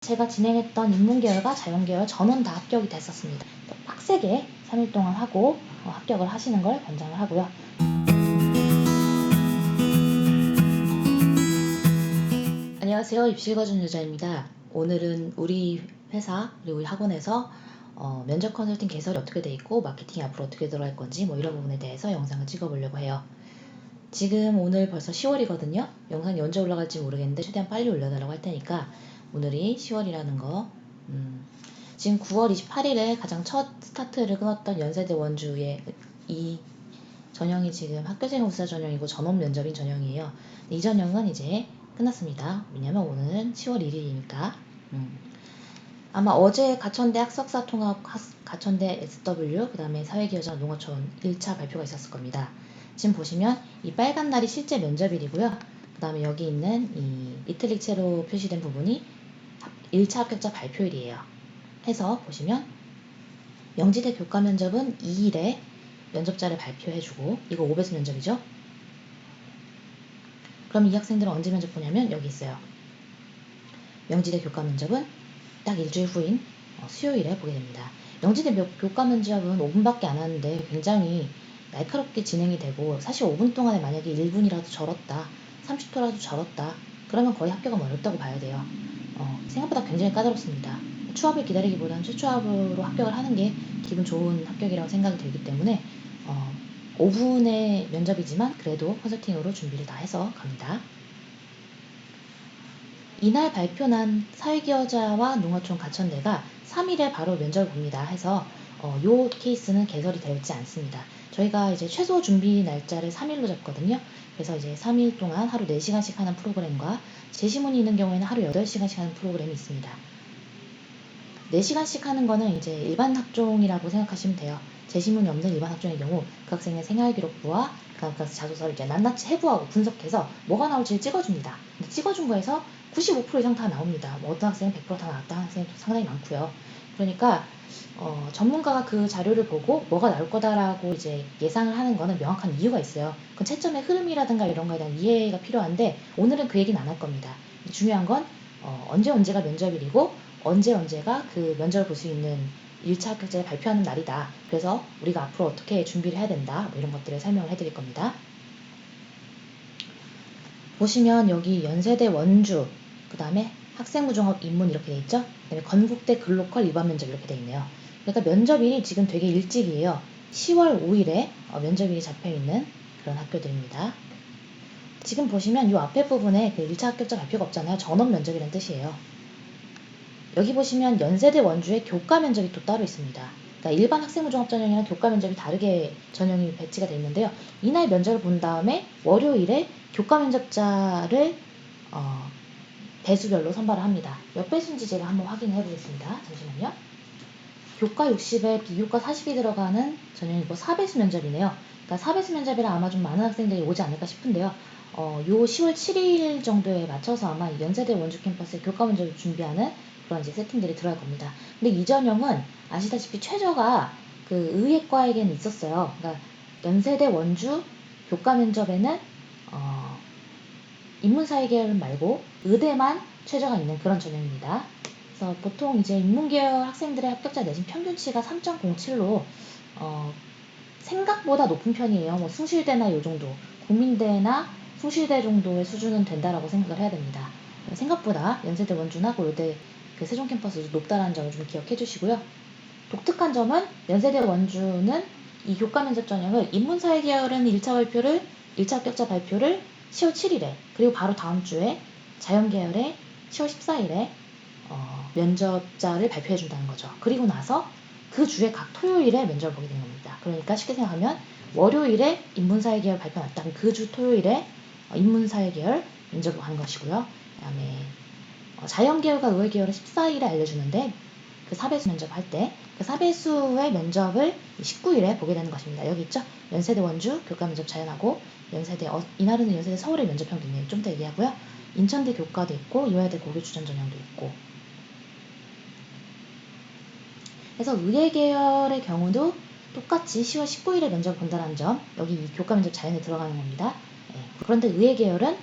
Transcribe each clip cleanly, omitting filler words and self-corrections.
제가 진행했던 인문계열과 자연계열 전원 다 합격이 됐었습니다. 빡세게 3일 동안 하고 합격을 하시는 걸 권장을 하고요. 안녕하세요. 입시 읽어준 여자입니다. 오늘은 우리 회사 그리고 우리 학원에서 면접 컨설팅 개설이 어떻게 돼 있고 마케팅이 앞으로 어떻게 들어갈 건지 이런 부분에 대해서 영상을 찍어보려고 해요. 지금 오늘 벌써 10월이거든요. 영상이 언제 올라갈지 모르겠는데 최대한 빨리 올려달라고 할 테니까 오늘이 10월이라는 거 지금 9월 28일에 가장 첫 스타트를 끊었던 연세대 원주의 이 전형이 지금 학교생활 우수자 전형이고 전원 면접인 전형이에요. 이 전형은 이제 끝났습니다. 왜냐면 오늘은 10월 1일이니까 아마 어제 가천대 학석사 통합 가천대 SW 그 다음에 사회기여자 농어촌 1차 발표가 있었을 겁니다. 지금 보시면 이 빨간 날이 실제 면접일이고요. 그 다음에 여기 있는 이 이틀릭체로 표시된 부분이 1차 합격자 발표일이에요. 해서 보시면 명지대 교과 면접은 2일에 면접자를 발표해주고 이거 5배수 면접이죠. 그럼 이 학생들은 언제 면접 보냐면 여기 있어요. 명지대 교과 면접은 딱 일주일 후인 수요일에 보게 됩니다. 명지대 교과 면접은 5분밖에 안 하는데 굉장히 날카롭게 진행이 되고 사실 5분 동안에 만약에 1분이라도 절었다 30초라도 절었다 그러면 거의 합격은 어렵다고 봐야 돼요. 생각보다 굉장히 까다롭습니다. 추합을 기다리기보다는 최초합으로 합격을 하는 게 기분 좋은 합격이라고 생각이 들기 때문에 5분의 면접이지만 그래도 컨설팅으로 준비를 다 해서 갑니다. 이날 발표난 사회기여자와 농어촌 가천대가 3일에 바로 면접을 봅니다. 해서 요 케이스는 개설이 되어 있지 않습니다. 저희가 이제 최소 준비 날짜를 3일로 잡거든요. 그래서 이제 3일 동안 하루 4시간씩 하는 프로그램과 제시문이 있는 경우에는 하루 8시간씩 하는 프로그램이 있습니다. 4시간씩 하는 거는 이제 일반 학종이라고 생각하시면 돼요. 제시문이 없는 일반 학종의 경우 그 학생의 생활기록부와 그 학생 자소서를 이제 낱낱이 해부하고 분석해서 뭐가 나올지를 찍어줍니다. 근데 찍어준 거에서 95% 이상 다 나옵니다. 어떤 학생은 100% 다 나왔다 하는 학생도 상당히 많고요. 그러니까 전문가가 그 자료를 보고 뭐가 나올 거다라고 이제 예상을 하는 거는 명확한 이유가 있어요. 그 채점의 흐름이라든가 이런 거에 대한 이해가 필요한데 오늘은 그 얘기는 안 할 겁니다. 중요한 건 언제가 면접일이고 언제가 그 면접을 볼 수 있는 1차 합격자를 발표하는 날이다. 그래서 우리가 앞으로 어떻게 준비를 해야 된다. 이런 것들을 설명을 해드릴 겁니다. 보시면 여기 연세대 원주, 그 다음에 학생부종합 인문 이렇게 돼 있죠. 그 다음에 건국대 글로컬 일반 면접 이렇게 돼 있네요. 그러니까 면접일이 지금 되게 일찍이에요. 10월 5일에 면접일이 잡혀있는 그런 학교들입니다. 지금 보시면 이 앞에 부분에 그 1차 합격자 발표가 없잖아요. 전원 면접이라는 뜻이에요. 여기 보시면 연세대 원주의 교과 면접이 또 따로 있습니다. 그러니까 일반 학생부 종합 전형이랑 교과 면접이 다르게 전형이 배치가 되어 있는데요. 이날 면접을 본 다음에 월요일에 교과 면접자를 배수별로 선발을 합니다. 몇 배수인지 제가 한번 확인해 보겠습니다. 잠시만요. 교과 60에 비교과 40이 들어가는 전형이고 4배수 면접이네요. 그러니까 4배수 면접이라 아마 좀 많은 학생들이 오지 않을까 싶은데요. 요 10월 7일 정도에 맞춰서 아마 연세대 원주 캠퍼스에 교과 면접을 준비하는 그런 이제 세팅들이 들어갈 겁니다. 근데 이 전형은 아시다시피 최저가 그 의예과에게는 있었어요. 그러니까 연세대 원주 교과 면접에는 인문사회 계열 말고 의대만 최저가 있는 그런 전형입니다. 그래서 보통 이제 인문계열 학생들의 합격자 내신 평균치가 3.07로 생각보다 높은 편이에요. 뭐 숭실대나 요 정도, 국민대나 숭실대 정도의 수준은 된다라고 생각을 해야 됩니다. 생각보다 연세대 원주나 고려대 그 세종 캠퍼스도 높다라는 점을 좀 기억해 주시고요. 독특한 점은 연세대 원주는 이 교과 면접 전형을 인문사회 계열은 1차 합격자 발표를 10월 7일에 그리고 바로 다음 주에 자연계열에 10월 14일에 면접자를 발표해 준다는 거죠. 그리고 나서 그 주에 각 토요일에 면접을 보게 된 겁니다. 그러니까 쉽게 생각하면 월요일에 인문사회 계열 발표 났다면 그 주 토요일에 인문사회 계열 면접을 하는 것이고요. 그 다음에 자연계열과 의외계열은 14일에 알려주는데 그 4배수 면접 할 때 그 4배수의 면접을 19일에 보게 되는 것입니다. 여기 있죠? 연세대 원주 교과 면접 자연하고 연세대 이날은 연세대 서울의 면접형도 있네요. 좀 더 얘기하고요. 인천대 교과도 있고 이화여대 고교 추천 전형도 있고 그래서 의예계열의 경우도 똑같이 10월 19일에 면접을 본다는 점 여기 이 교과 면접 자연에 들어가는 겁니다. 그런데 의예계열은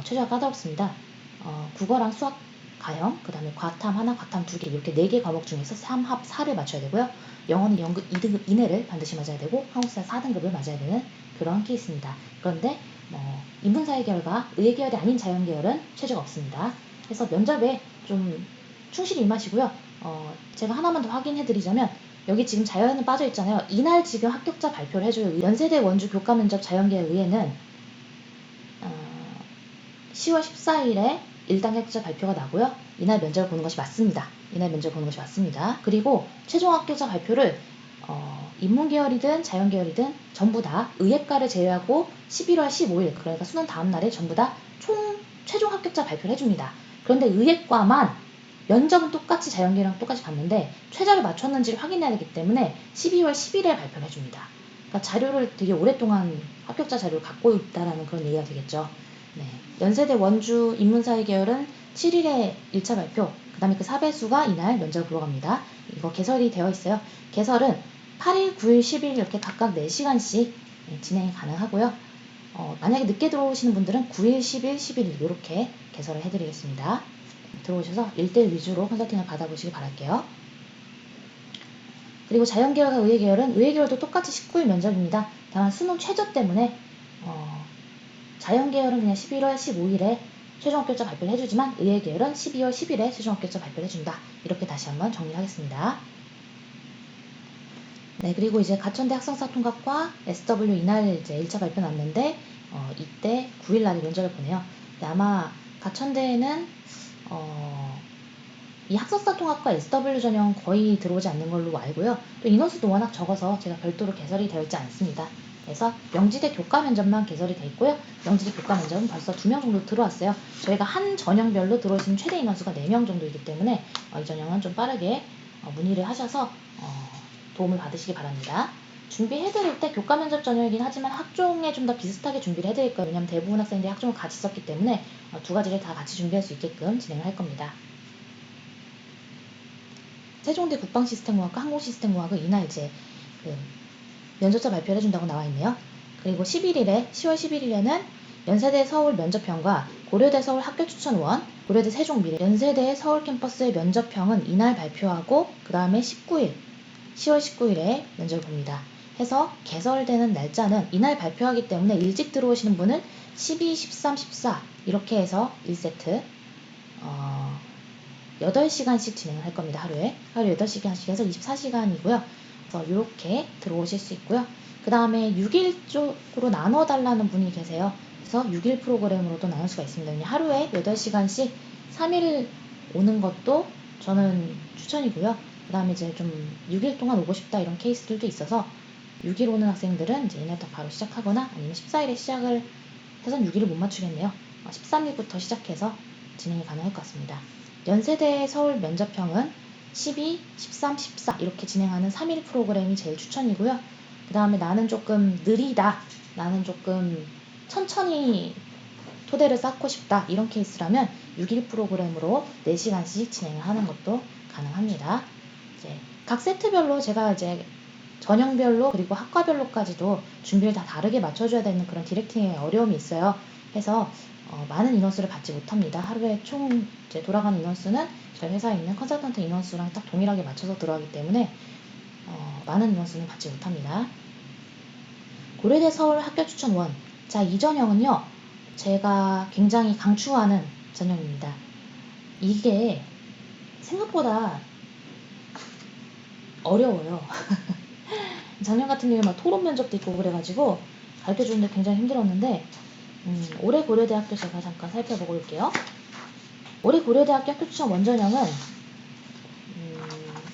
최저가 까다롭습니다. 국어랑 수학 과형, 그 다음에 과탐 하나, 과탐 2개 이렇게 4개 과목 중에서 3합 4를 맞춰야 되고요. 영어는 연급 2등급 이내를 반드시 맞아야 되고 한국사 4등급을 맞아야 되는 그런 케이스입니다. 그런데 인문사회 계열과 의예 계열이 아닌 자연 계열은 최저가 없습니다. 그래서 면접에 좀 충실히 임하시고요. 제가 하나만 더 확인해 드리자면 여기 지금 자연은 빠져 있잖아요. 이날 지금 합격자 발표를 해줘요. 연세대 원주 교과 면접 자연계열 의예는 10월 14일에 1당 합격자 발표가 나고요. 이날 면접을 보는 것이 맞습니다. 이날 면접을 보는 것이 맞습니다. 그리고 최종 합격자 발표를 인문계열이든 자연계열이든 전부 다 의예과를 제외하고 11월 15일 그러니까 수능 다음 날에 전부 다 최종 합격자 발표를 해줍니다. 그런데 의예과만 면접은 똑같이 자연계열이랑 똑같이 봤는데 최저를 맞췄는지를 확인해야 되기 때문에 12월 10일에 발표를 해줍니다. 그러니까 자료를 되게 오랫동안 합격자 자료를 갖고 있다라는 그런 얘기가 되겠죠. 네. 연세대 원주 인문사회 계열은 7일에 1차 발표, 그 다음에 그 4배수가 이날 면접을 보러 갑니다. 이거 개설이 되어 있어요. 개설은 8일, 9일, 10일 이렇게 각각 4시간씩 진행이 가능하고요. 만약에 늦게 들어오시는 분들은 9일, 10일, 11일 이렇게 개설을 해드리겠습니다. 들어오셔서 1대1 위주로 컨설팅을 받아보시기 바랄게요. 그리고 자연계열과 의예계열은 의예계열도 똑같이 19일 면접입니다. 다만 수능 최저 때문에 자연계열은 그냥 11월 15일에 최종 합격자 발표를 해주지만 의예계열은 12월 10일에 최종 합격자 발표를 해준다. 이렇게 다시 한번 정리하겠습니다. 네, 그리고 이제 가천대 학생사 통합과 SW 이날 이제 1차 발표 났는데 이때 9일 날에 면접을 보내요. 아마 가천대에는 이 학생사 통합과 SW 전형 거의 들어오지 않는 걸로 알고요. 또 인원수도 워낙 적어서 제가 별도로 개설이 되어 있지 않습니다. 그래서 명지대 교과 면접만 개설이 되어 있고요. 명지대 교과 면접은 벌써 2명 정도 들어왔어요. 저희가 한 전형별로 들어오시는 최대 인원수가 4명 정도이기 때문에 이 전형은 좀 빠르게 문의를 하셔서 도움을 받으시기 바랍니다. 준비해드릴 때 교과 면접 전형이긴 하지만 학종에 좀 더 비슷하게 준비를 해드릴 거예요. 왜냐하면 대부분 학생들이 학종을 같이 썼기 때문에 두 가지를 다 같이 준비할 수 있게끔 진행을 할 겁니다. 세종대 국방시스템공학과 항공시스템공학은 이날 이제 면접자 발표를 해준다고 나와 있네요. 그리고 10월 11일에는 연세대 서울 면접평과 고려대 서울 학교추천원, 고려대 세종미래, 연세대 서울 캠퍼스의 면접평은 이날 발표하고 그 다음에 10월 19일에 면접을 봅니다. 해서 개설되는 날짜는 이날 발표하기 때문에 일찍 들어오시는 분은 12, 13, 14 이렇게 해서 1세트 8시간씩 진행을 할 겁니다. 하루에 8시간씩 해서 24시간이고요. 그래서 이렇게 들어오실 수 있고요. 그 다음에 6일 쪽으로 나눠달라는 분이 계세요. 그래서 6일 프로그램으로도 나눌 수가 있습니다. 하루에 8시간씩 3일 오는 것도 저는 추천이고요. 그 다음에 이제 좀 6일 동안 오고 싶다 이런 케이스들도 있어서 6일 오는 학생들은 이제 이날부터 바로 시작하거나 아니면 14일에 시작을 해선 6일을 못 맞추겠네요. 13일부터 시작해서 진행이 가능할 것 같습니다. 연세대 서울 면접평은 12, 13, 14 이렇게 진행하는 3일 프로그램이 제일 추천이고요. 그 다음에 나는 조금 느리다, 나는 조금 천천히 토대를 쌓고 싶다 이런 케이스라면 6일 프로그램으로 4시간씩 진행을 하는 것도 가능합니다. 이제 각 세트별로 제가 이제 전형별로 그리고 학과별로까지도 준비를 다 다르게 맞춰줘야 되는 그런 디렉팅에 어려움이 있어요. 해서 많은 인원수를 받지 못합니다. 하루에 총 이제 돌아가는 인원수는 저희 회사에 있는 컨설턴트 인원수랑 딱 동일하게 맞춰서 들어가기 때문에 많은 인원수는 받지 못합니다. 고려대 서울 학교추천원. 자, 이 전형은요. 제가 굉장히 강추하는 전형입니다. 이게 생각보다 어려워요. 작년 같은 경우에 막 토론 면접도 있고 그래가지고 가르쳐주는데 굉장히 힘들었는데 올해 고려대학교 제가 잠깐 살펴보고 올게요. 올해 고려대학교 학교추천 원전형은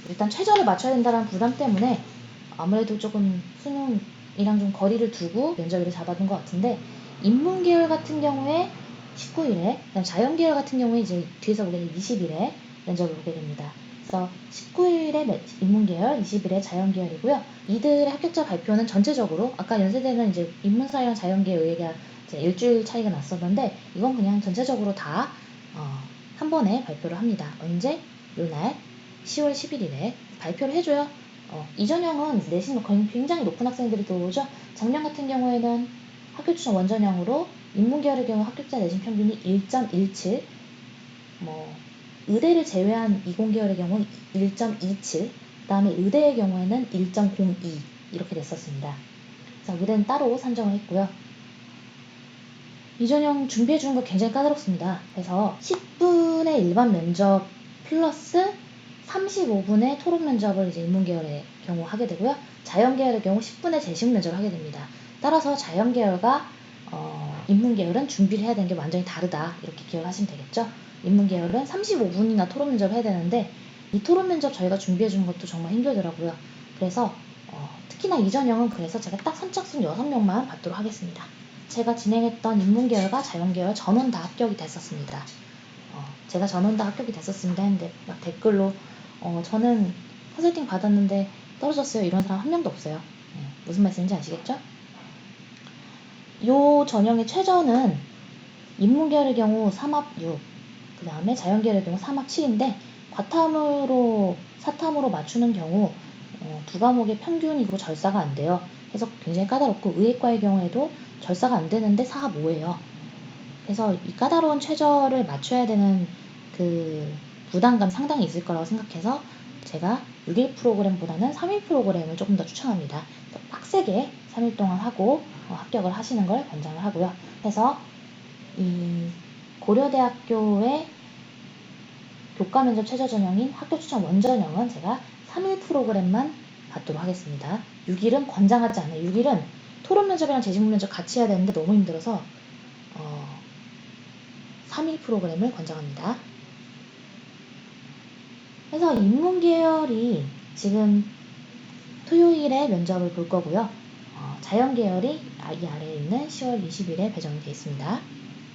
일단 최저를 맞춰야 된다는 부담 때문에 아무래도 조금 수능이랑 좀 거리를 두고 면접을 잡아둔 것 같은데 인문계열 같은 경우에 19일에 그다음 자연계열 같은 경우에 이제 뒤에서 보게 되면 20일에 면접을 보게 됩니다. 그래서 19일에 인문계열, 20일에 자연계열이고요. 이들의 합격자 발표는 전체적으로 아까 연세대는 이제 인문사회랑 자연계열 의예가 이제 일주일 차이가 났었는데 이건 그냥 전체적으로 다 한 번에 발표를 합니다. 언제? 요날 10월 11일에 발표를 해줘요. 이 전형은 내신 굉장히 높은 학생들이 들어오죠. 작년 같은 경우에는 학교추천 원전형으로 인문계열의 경우 합격자 내신 평균이 1.17, 의대를 제외한 이공계열의 경우는 1.27, 그 다음에 의대의 경우에는 1.02 이렇게 됐었습니다. 그래서 의대는 따로 산정을 했고요. 이 전형 준비해주는 거 굉장히 까다롭습니다. 그래서 10분의 일반 면접 플러스 35분의 토론 면접을 이제 인문계열의 경우 하게 되고요. 자연계열의 경우 10분의 재식 면접을 하게 됩니다. 따라서 자연계열과 인문계열은 준비를 해야 되는 게 완전히 다르다, 이렇게 기억하시면 되겠죠. 인문계열은 35분이나 토론 면접을 해야 되는데 이 토론 면접 저희가 준비해주는 것도 정말 힘들더라고요. 그래서 특히나 이 전형은 그래서 제가 딱 선착순 6명만 받도록 하겠습니다. 제가 진행했던 인문계열과 자연계열 전원 다 합격이 됐었습니다. 제가 전원 다 합격이 됐었습니다 했는데 막 댓글로 저는 컨설팅 받았는데 떨어졌어요, 이런 사람 한 명도 없어요. 무슨 말씀인지 아시겠죠? 요 전형의 최저는 인문계열의 경우 3합 6, 그 다음에 자연계열의 경우 3합 7인데 과탐으로 사탐으로 맞추는 경우 두 과목의 평균이고 절사가 안 돼요. 그래서 굉장히 까다롭고, 의예과의 경우에도 절사가 안 되는데 4합 5예요. 그래서 이 까다로운 최저를 맞춰야 되는 그 부담감이 상당히 있을 거라고 생각해서 제가 6일 프로그램보다는 3일 프로그램을 조금 더 추천합니다. 빡세게 3일 동안 하고 합격을 하시는 걸 권장을 하고요. 그래서 이 고려대학교의 교과면접 최저 전형인 학교 추천 원전형은 제가 3일 프로그램만 받도록 하겠습니다. 6일은 권장하지 않아요. 6일은 토론 면접이랑 재직 면접 같이 해야 되는데 너무 힘들어서 3일 프로그램을 권장합니다. 그래서 인문계열이 지금 토요일에 면접을 볼 거고요. 자연계열이 이 아래에 있는 10월 20일에 배정이 되어 있습니다.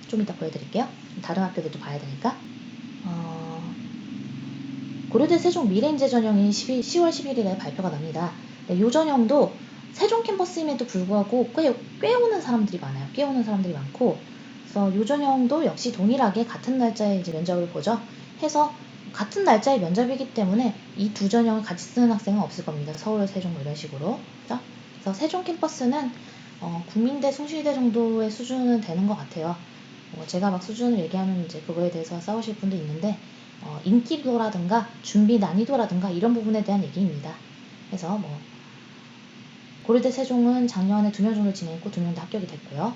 좀 이따 보여드릴게요. 다른 학교들도 봐야 되니까. 고려대 세종 미래인재 전형이 10월 11일에 발표가 납니다. 이 전형도 세종 캠퍼스임에도 불구하고 꽤 오는 사람들이 많아요. 꽤 오는 사람들이 많고, 그래서 이 전형도 역시 동일하게 같은 날짜에 이제 면접을 보죠. 해서 같은 날짜에 면접이기 때문에 이 두 전형을 같이 쓰는 학생은 없을 겁니다. 서울, 세종 뭐 이런 식으로. 그렇죠? 그래서 세종 캠퍼스는 국민대, 숭실대 정도의 수준은 되는 것 같아요. 제가 막 수준을 얘기하면 이제 그거에 대해서 싸우실 분도 있는데 인기도라든가 준비 난이도라든가 이런 부분에 대한 얘기입니다. 그래서 고려대 세종은 작년에 2명 정도 진행했고 2명 다 합격이 됐고요.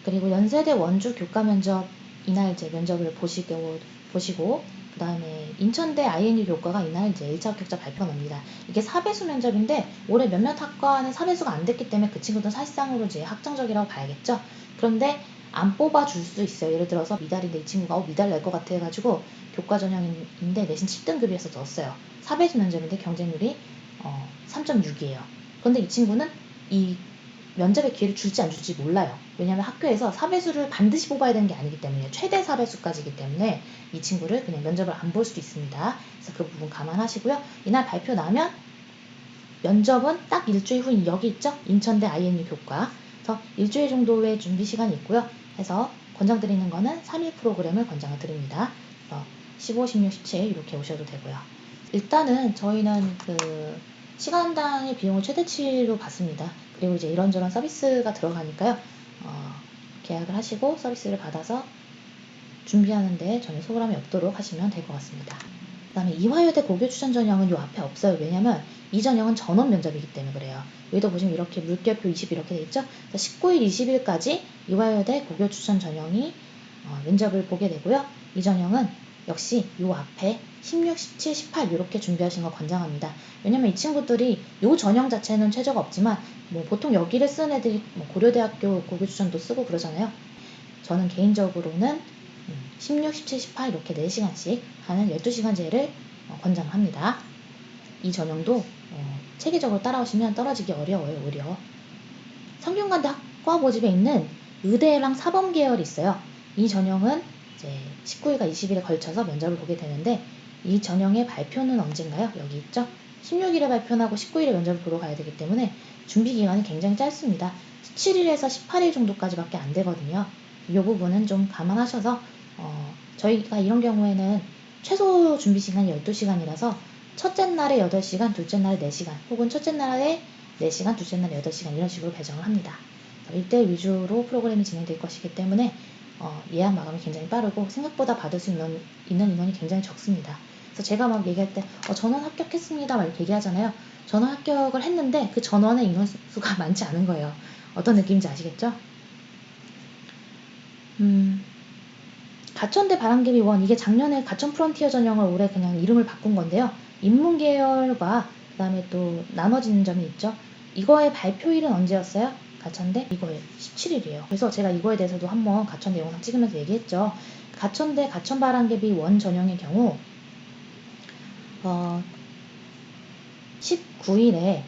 그리고 연세대 원주 교과 면접 이날 이제 면접을 보시고 그 다음에 인천대 INU 교과가 이날 이제 1차 합격자 발표가 납니다. 이게 4배수 면접인데 올해 몇몇 학과는 4배수가 안 됐기 때문에 그 친구들은 사실상으로 이제 확정적이라고 봐야겠죠. 그런데 안 뽑아줄 수 있어요. 예를 들어서 미달인데 이 친구가 미달 낼 것 같아 해가지고 교과 전형인데 내신 7등급이어서 넣었어요. 4배수 면접인데 경쟁률이 3.6이에요. 그런데 이 친구는 이 면접의 기회를 줄지 안 줄지 몰라요. 왜냐하면 학교에서 4배수를 반드시 뽑아야 되는 게 아니기 때문에, 최대 4배수까지이기 때문에 이 친구를 그냥 면접을 안 볼 수도 있습니다. 그래서 그 부분 감안하시고요. 이날 발표 나면 면접은 딱 일주일 후인 여기 있죠? 인천대 INU 교과. 그래서 일주일 정도의 준비 시간이 있고요. 해서 권장드리는 거는 3일 프로그램을 권장을 드립니다. 15, 16, 17 이렇게 오셔도 되고요. 일단은 저희는 시간당의 비용을 최대치로 받습니다. 그리고 이제 이런저런 서비스가 들어가니까요. 계약을 하시고 서비스를 받아서 준비하는데 전혀 소홀함이 없도록 하시면 될 것 같습니다. 그 다음에 이화여대 고교 추천 전형은 요 앞에 없어요. 왜냐면 이 전형은 전원 면접이기 때문에 그래요. 여기도 보시면 이렇게 물결표 20 이렇게 돼 있죠. 19일, 20일까지 이화여대 고교 추천 전형이 면접을 보게 되고요. 이 전형은 역시 요 앞에 16, 17, 18 이렇게 준비하시는 거 권장합니다. 왜냐면 이 친구들이 요 전형 자체는 최저가 없지만 보통 여기를 쓰는 애들이 고려대학교 고교 추천도 쓰고 그러잖아요. 저는 개인적으로는 16, 17, 18 이렇게 4시간씩 하는 12시간제를 권장합니다. 이 전형도 체계적으로 따라오시면 떨어지기 어려워요. 오히려 성균관대 학과 모집에 있는 의대랑 사범 계열이 있어요. 이 전형은 이제 19일과 20일에 걸쳐서 면접을 보게 되는데 이 전형의 발표는 언젠가요? 여기 있죠. 16일에 발표하고 19일에 면접을 보러 가야 되기 때문에 준비 기간이 굉장히 짧습니다. 17일에서 18일 정도까지밖에 안 되거든요. 이 부분은 좀 감안하셔서 저희가 이런 경우에는 최소 준비 시간이 12시간이라서 첫째 날에 8시간, 둘째 날에 4시간, 혹은 첫째 날에 4시간, 둘째 날에 8시간 이런 식으로 배정을 합니다. 1대1 위주로 프로그램이 진행될 것이기 때문에 예약 마감이 굉장히 빠르고 생각보다 받을 수 있는 인원이 굉장히 적습니다. 그래서 제가 막 얘기할 때 전원 합격했습니다 막 이렇게 얘기하잖아요. 전원 합격을 했는데 그 전원의 인원수가 많지 않은 거예요. 어떤 느낌인지 아시겠죠? 가천대 바람개비 원, 이게 작년에 가천 프론티어 전형을 올해 그냥 이름을 바꾼 건데요. 인문계열과 그 다음에 또 나눠지는 점이 있죠. 이거의 발표일은 언제였어요? 가천대? 이거에 17일이에요. 그래서 제가 이거에 대해서도 한번 가천대 영상 찍으면서 얘기했죠. 가천대 가천 바람개비 원 전형의 경우 19일에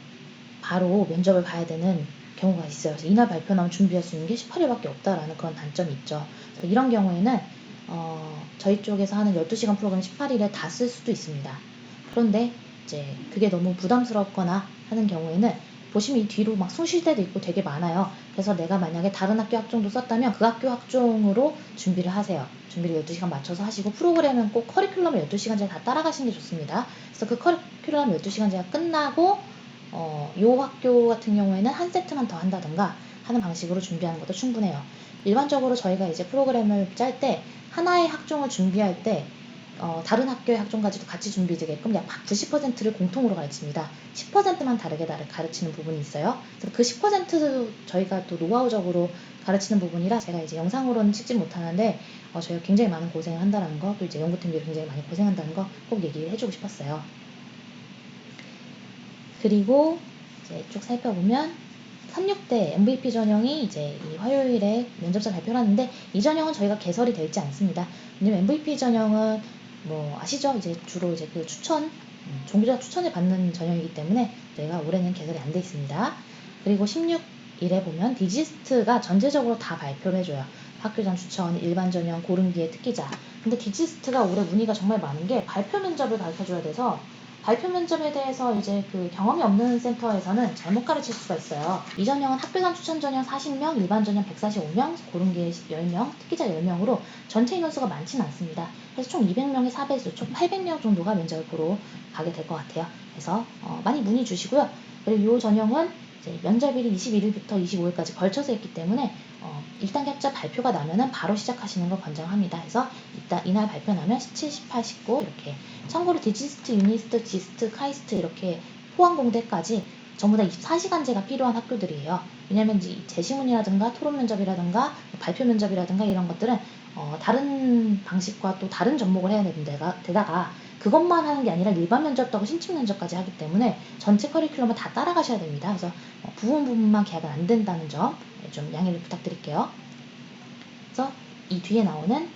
바로 면접을 봐야 되는 경우가 있어요. 그래서 이날 발표 나면 준비할 수 있는 게 18일밖에 없다라는 그런 단점이 있죠. 그래서 이런 경우에는 저희 쪽에서 하는 12시간 프로그램 18일에 다 쓸 수도 있습니다. 그런데 이제 그게 너무 부담스럽거나 하는 경우에는 보시면 이 뒤로 막 숨 쉴 때도 있고 되게 많아요. 그래서 내가 만약에 다른 학교 학종도 썼다면 그 학교 학종으로 준비를 하세요. 준비를 12시간 맞춰서 하시고, 프로그램은 꼭 커리큘럼을 12시간째 다 따라가시는 게 좋습니다. 그래서 그 커리큘럼 12시간제가 끝나고 요 학교 같은 경우에는 한 세트만 더 한다든가 하는 방식으로 준비하는 것도 충분해요. 일반적으로 저희가 이제 프로그램을 짤 때 하나의 학종을 준비할 때 다른 학교의 학종까지도 같이 준비되게끔 약 90%를 공통으로 가르칩니다. 10%만 다르게 가르치는 부분이 있어요. 그래서 그 10%도 저희가 또 노하우적으로 가르치는 부분이라 제가 이제 영상으로는 찍지 못하는데 저희가 굉장히 많은 고생을 한다는 거, 또 이제 연구팀들이 굉장히 많이 고생한다는 거 꼭 얘기를 해주고 싶었어요. 그리고 이제 쭉 살펴보면 36대 MVP 전형이 이제 이 화요일에 면접자 발표를 하는데, 이 전형은 저희가 개설이 되어 있지 않습니다. 왜냐면 MVP 전형은 뭐 아시죠? 이제 주로 이제 그 종교자 추천을 받는 전형이기 때문에 저희가 올해는 개설이 안 돼 있습니다. 그리고 16일에 보면 디지스트가 전체적으로 다 발표를 해줘요. 학교장 추천, 일반 전형, 고른기의 특기자. 근데 디지스트가 올해 문의가 정말 많은 게 발표 면접을 가르쳐줘야 돼서, 발표 면접에 대해서 이제 그 경험이 없는 센터에서는 잘못 가르칠 수가 있어요. 이 전형은 학교장 추천 전형 40명, 일반 전형 145명, 고른기에 10명, 특기자 10명으로 전체 인원수가 많지는 않습니다. 그래서 총 200명의 4배수, 총 800명 정도가 면접을 보러 가게 될 것 같아요. 그래서 많이 문의 주시고요. 그리고 이 전형은 이제 면접일이 21일부터 25일까지 걸쳐서 했기 때문에 1단계 합자 발표가 나면은 바로 시작하시는 걸 권장합니다. 그래서 이날 발표 나면 17, 18, 19 이렇게. 참고로 디지스트, 유니스트, 지스트, 카이스트 이렇게 포항공대까지 전부 다 24시간제가 필요한 학교들이에요. 왜냐하면 제시문이라든가 토론 면접이라든가 발표 면접이라든가 이런 것들은 다른 방식과 또 다른 접목을 해야 되는 데다가 그것만 하는 게 아니라 일반 면접도 하고 심층 면접까지 하기 때문에 전체 커리큘럼을 다 따라가셔야 됩니다. 그래서 부분만 계약은 안 된다는 점 좀 양해를 부탁드릴게요. 그래서 이 뒤에 나오는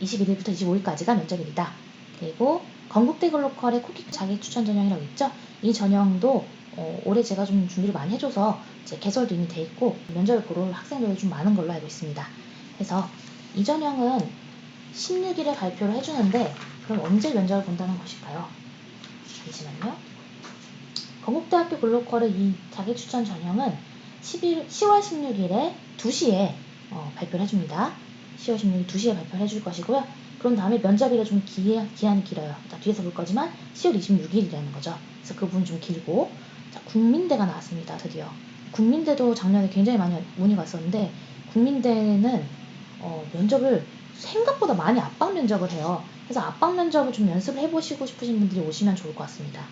21일부터 25일까지가 면접일이다. 그리고 건국대 글로컬의 코키 자기 추천 전형이라고 있죠. 이 전형도 올해 제가 좀 준비를 많이 해줘서 이제 개설도 이미 돼 있고 면접을 보러 올 학생들도 좀 많은 걸로 알고 있습니다. 그래서 이 전형은 16일에 발표를 해주는데, 그럼 언제 면접을 본다는 것일까요? 잠시만요. 건국대학교 글로컬의 이 자기 추천 전형은 10월 16일에 2시에 발표를 해줍니다. 10월 16일 2시에 발표를 해줄 것이고요. 그런 다음에 면접일에 좀 기한이 길어요. 자, 뒤에서 볼 거지만 10월 26일이라는 거죠. 그래서 그 부분 좀 길고. 자, 국민대가 나왔습니다. 드디어. 국민대도 작년에 굉장히 많이 문의가 왔었는데, 국민대는 면접을 생각보다 많이 압박 면접을 해요. 그래서 압박 면접을 좀 연습을 해보시고 싶으신 분들이 오시면 좋을 것 같습니다.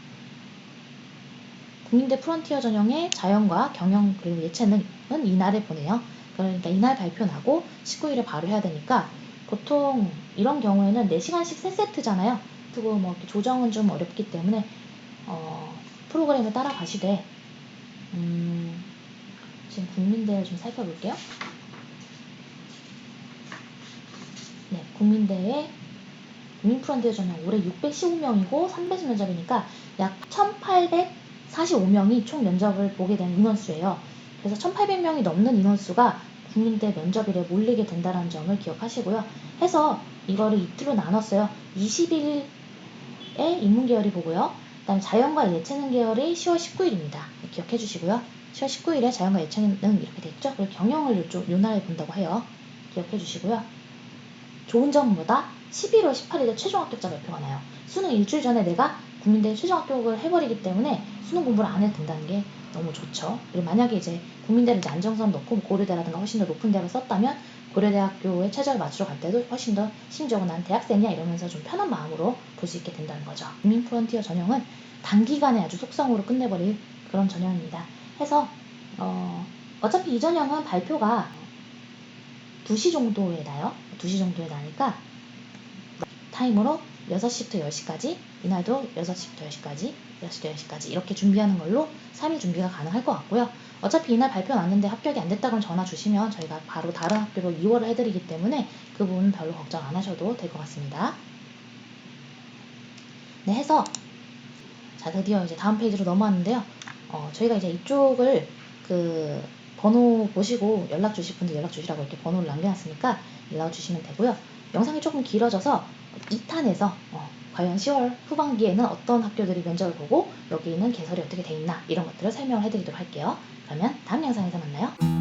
국민대 프론티어 전형의 자연과 경영 그리고 예체능은 이날에 보내요. 그러니까 이날 발표 나고 19일에 바로 해야 되니까 보통 이런 경우에는 4시간씩 3세트잖아요. 그리고 뭐 이렇게 조정은 좀 어렵기 때문에 프로그램을 따라가시되 지금 국민대를 좀 살펴볼게요. 네, 국민대의 국민 프론티어 전형 올해 615명이고 3배수 면접이니까 약 1845명이 총 면접을 보게 된 인원수예요. 그래서 1800명이 넘는 인원수가 국민대 면접일에 몰리게 된다는 점을 기억하시고요. 해서 이거를 이틀로 나눴어요. 20일에 인문계열이 보고요. 그 다음에 자연과 예체능 계열이 10월 19일입니다. 기억해 주시고요. 10월 19일에 자연과 예체능 이렇게 됐죠. 그리고 경영을 요 날에 본다고 해요. 기억해 주시고요. 좋은 점보다 11월 18일에 최종 합격자 발표가 나요. 수능 일주일 전에 내가 국민대 최종 합격을 해버리기 때문에 수능 공부를 안 해도 된다는 게 너무 좋죠. 그리고 만약에 이제 국민대를 이제 안정선 넣고 고려대라든가 훨씬 더 높은 대를 썼다면 고려대학교에 최저를 맞추러 갈 때도 훨씬 더 심지어 난 대학생이야 이러면서 좀 편한 마음으로 볼 수 있게 된다는 거죠. 국민 프론티어 전형은 단기간에 아주 속성으로 끝내버릴 그런 전형입니다. 해서 어차피 이 전형은 발표가 2시 정도에 나요. 2시 정도에 나니까 타임으로 6시부터 10시까지, 이날도 6시부터 10시까지, 6시부터 10시까지 이렇게 준비하는 걸로 3일 준비가 가능할 것 같고요. 어차피 이날 발표 났는데 합격이 안 됐다 그럼 전화 주시면 저희가 바로 다른 학교로 이월을 해드리기 때문에 그 부분은 별로 걱정 안 하셔도 될 것 같습니다. 네, 해서 자, 드디어 이제 다음 페이지로 넘어왔는데요. 저희가 이제 이쪽을 그 번호 보시고 연락 주실 분들 연락 주시라고 이렇게 번호를 남겨놨으니까 연락 주시면 되고요. 영상이 조금 길어져서 2탄에서 과연 10월 후반기에는 어떤 학교들이 면접을 보고 여기는 개설이 어떻게 돼 있나 이런 것들을 설명을 해드리도록 할게요. 그러면 다음 영상에서 만나요.